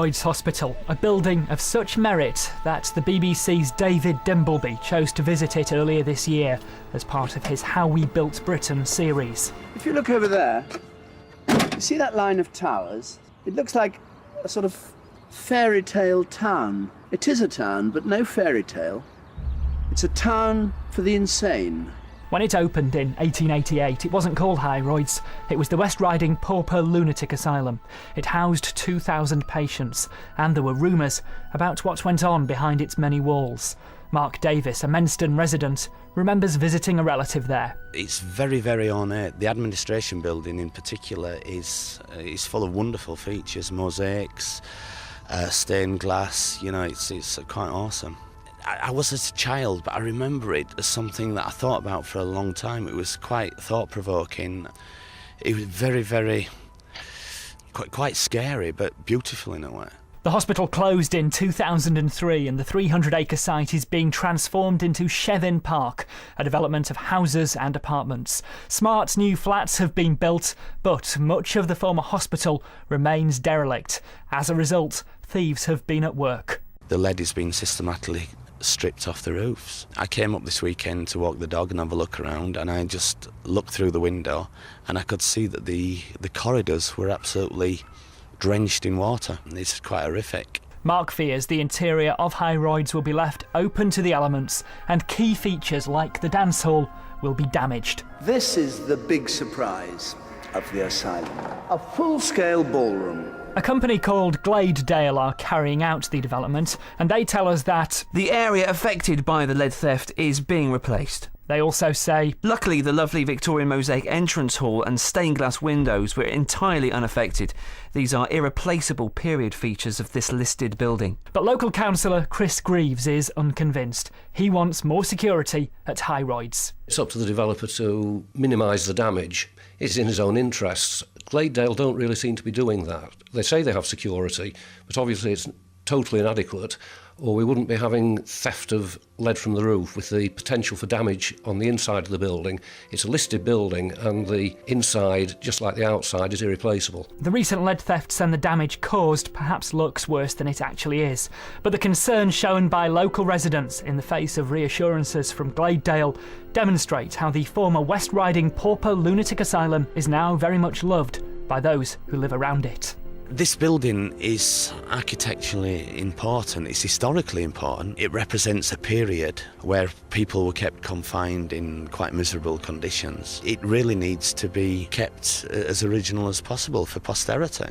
Royds Hospital, a building of such merit that the BBC's David Dimbleby chose to visit it earlier this year as part of his How We Built Britain series. If you look over there, you see that line of towers? It looks like a sort of fairy tale town. It is a town, but no fairy tale. It's a town for the insane. When it opened in 1888, it wasn't called High Royds. It was the West Riding Pauper Lunatic Asylum. It housed 2,000 patients, and there were rumours about what went on behind its many walls. Mark Davis, a Menston resident, remembers visiting a relative there. It's very, very ornate. The administration building in particular is full of wonderful features, mosaics, stained glass. You know, it's quite awesome. I was as a child, but I remember it as something that I thought about for a long time. It was quite thought-provoking. It was very, very, quite scary, but beautiful in a way. The hospital closed in 2003 and the 300-acre site is being transformed into Chevin Park, a development of houses and apartments. Smart new flats have been built, but much of the former hospital remains derelict. As a result, thieves have been at work. The lead has been systematically stripped off the roofs. I came up this weekend to walk the dog and have a look around, and I just looked through the window and I could see that the corridors were absolutely drenched in water. It's quite horrific. Mark fears the interior of High Royds will be left open to the elements and key features like the dance hall will be damaged. This is the big surprise of the asylum. A full-scale ballroom. A company called Gladedale are carrying out the development, and they tell us that the area affected by the lead theft is being replaced. They also say, luckily the lovely Victorian mosaic entrance hall and stained glass windows were entirely unaffected. These are irreplaceable period features of this listed building. But local councillor Chris Greaves is unconvinced. He wants more security at High Royds. It's up to the developer to minimise the damage. It's in his own interests. Gladedale don't really seem to be doing that. They say they have security, but obviously it's totally inadequate, or we wouldn't be having theft of lead from the roof with the potential for damage on the inside of the building. It's a listed building and the inside, just like the outside, is irreplaceable. The recent lead thefts and the damage caused perhaps looks worse than it actually is, but the concern shown by local residents in the face of reassurances from Gladedale demonstrate how the former West Riding Pauper Lunatic Asylum is now very much loved by those who live around it. This building is architecturally important, it's historically important. It represents a period where people were kept confined in quite miserable conditions. It really needs to be kept as original as possible for posterity.